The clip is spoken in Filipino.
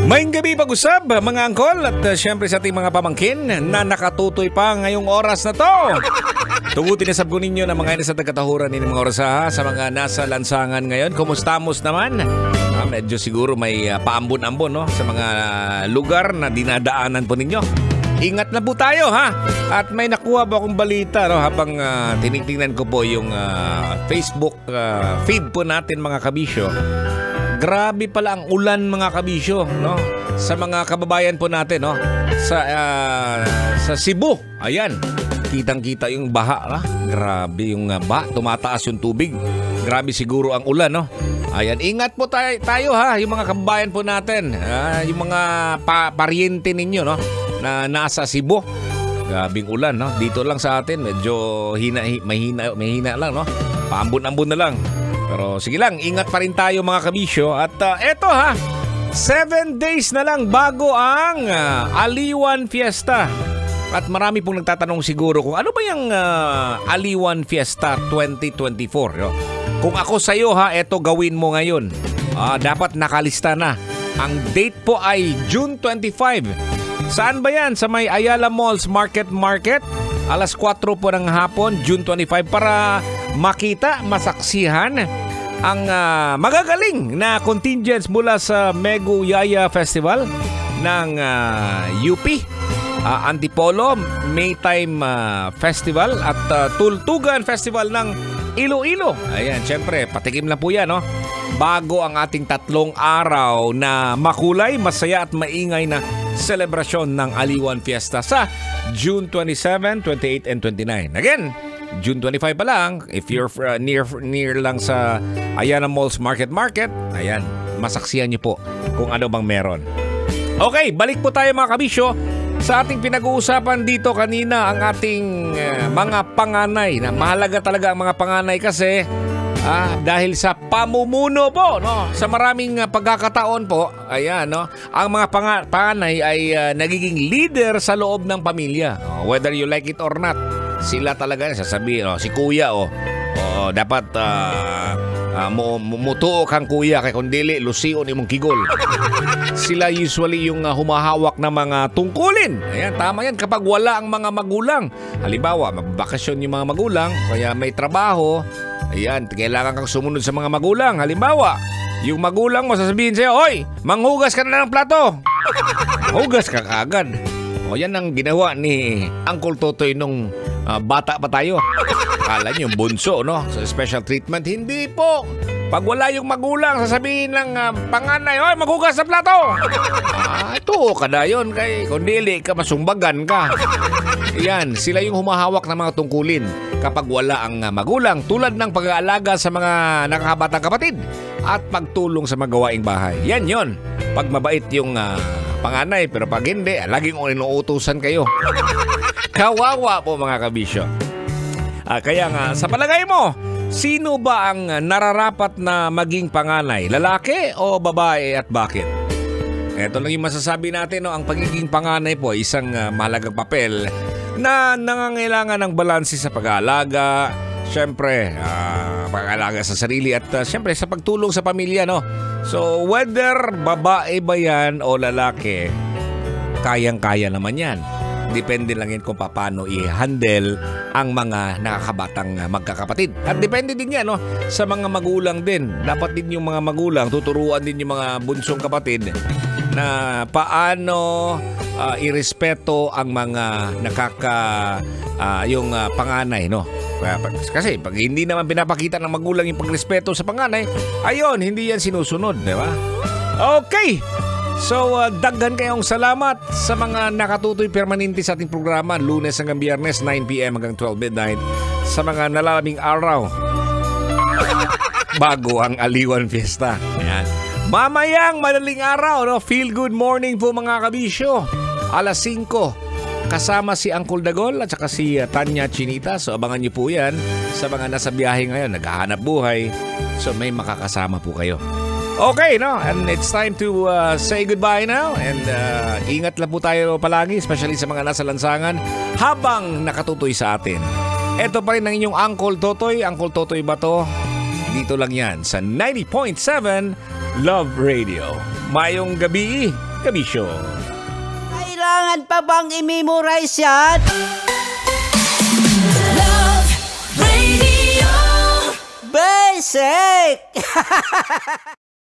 Maing gabi pag-usap, mga angkol, at syempre sa ating mga pamangkin na nakatutoy pa ngayong oras na to. Tugutin na sabgo ninyo ng mga sa tagatahuran ng mga oras sa mga nasa lansangan ngayon. Kumustamos naman? Medyo siguro may paambon-ambon no? Sa mga lugar na dinadaanan po ninyo. Ingat na po tayo ha. At may nakuha ba akong balita no? Habang tinitingnan ko po yung Facebook feed po natin mga kabisyo. Grabe pala ang ulan mga kabisyo no? Sa mga kababayan po natin no? Sa Cebu. Ayan. Kitang-kita yung baha. Grabe yung baha. Tumataas yung tubig. Grabe siguro ang ulan no? Ayan, ingat po tayo ha, yung mga kababayan po natin, yung mga paryente ninyo no, na nasa Cebu. Grabing ulan no, dito lang sa atin medyo mahina lang no, paambon-ambon na lang. Pero sige lang, ingat pa rin tayo mga kabisyo. At eto ha, 7 days na lang bago ang Aliwan Fiesta. At marami pong nagtatanong siguro kung ano ba yung Aliwan Fiesta 2024 no? Kung ako sa'yo ha, eto gawin mo ngayon. Dapat nakalista na. Ang date po ay June 25. Saan ba yan? Sa may Ayala Malls Market. Alas 4 po ng hapon, June 25. Para makita, masaksihan ang magagaling na contingents mula sa Megu Yaya Festival ng UP. Antipolo, Maytime Festival at Tultugan Festival ng Iloilo. Ayan, syempre, patikim lang po yan, no? Bago ang ating 3 araw na makulay, masaya at maingay na selebrasyon ng Aliwan Fiesta sa June 27, 28, and 29. Again, June 25 pa lang, if you're near lang sa Ayala Malls Market, ayan, masaksihan niyo po kung ano bang meron. Okay, balik po tayo mga kabisyo sa ating pinag-uusapan dito kanina, ang ating mga panganay. Na mahalaga talaga ang mga panganay kasi dahil sa pamumuno po no, sa maraming pagkakataon po, ayan no, ang mga panganay ay nagiging leader sa loob ng pamilya. Whether you like it or not, sila talaga sasabihin, si kuya dapat mutuo kang kuya kay kundili lusion imong kigol. Sila usually yung humahawak ng mga tungkulin. Ayan, tama yan kapag wala ang mga magulang. Halimbawa, magbakasyon yung mga magulang, kaya may trabaho. Ayan, kailangan kang sumunod sa mga magulang. Halimbawa, yung magulang mo sasabihin sa'yo, "Oy, manghugas ka na ng plato." Hugas ka kaagad. O yan ang ginawa ni Uncle Totoy nung bata pa tayo. Akala nyo bunso, no? Sa special treatment. Hindi po. Pag wala yung magulang, sasabihin ng panganay, "Oy, maghugas sa plato." Ito ka na yun. Kung dili ka, masumbagan ka. Yan, sila yung humahawak ng mga tungkulin kapag wala ang magulang. Tulad ng pag-aalaga sa mga nakakabatang kapatid at pagtulong sa magawaing bahay. Yan yon. Pag mabait yung panganay, pero pag hindi, laging inuutusan kayo. Kawawa po mga kabisyo. Kaya nga, sa palagay mo, sino ba ang nararapat na maging panganay? Lalaki o babae at bakit? Ito lang yung masasabi natin, no? Ang pagiging panganay po ay isang mahalagang papel na nangangailangan ng balanse sa pag-aalaga, syempre, pag-aalaga sa sarili at syempre sa pagtulong sa pamilya, no? So, whether babae ba yan o lalaki, kayang-kaya naman yan. Depende lang yan kung paano i-handle ang mga nakakabatang magkakapatid. At depende din yan no, sa mga magulang din. Dapat din yung mga magulang, tuturuan din yung mga bunsong kapatid na paano irespeto ang mga yung panganay. No? Kasi pag hindi naman pinapakita ng magulang yung pagrespeto sa panganay, ayun, hindi yan sinusunod. Diba? Okay! So, daghan kayong salamat sa mga nakatutoy permanente sa ating programa Lunes hanggang Biyernes, 9 p.m. hanggang 12 midnight sa mga nalalaming araw bago ang Aliwan Fiesta. Ayan. Mamayang madaling araw, no? Feel good morning po mga kabisyo. Alas 5, kasama si Uncle Dagol at saka si Tanya Chinita. So, abangan niyo po yan sa mga nasa biyahe ngayon, naghahanap buhay. So, may makakasama po kayo. Okay, no? And it's time to say goodbye now. And ingat lang po tayo palagi, especially sa mga nasa lansangan, habang nakatutoy sa atin. Ito pa rin ang inyong Uncle Totoy. Uncle Totoy ba to? Dito lang yan sa 90.7 Love Radio. Mayong gabi. kabisyo. Kailangan pa bang i-memorize yan? Love Radio. Basic!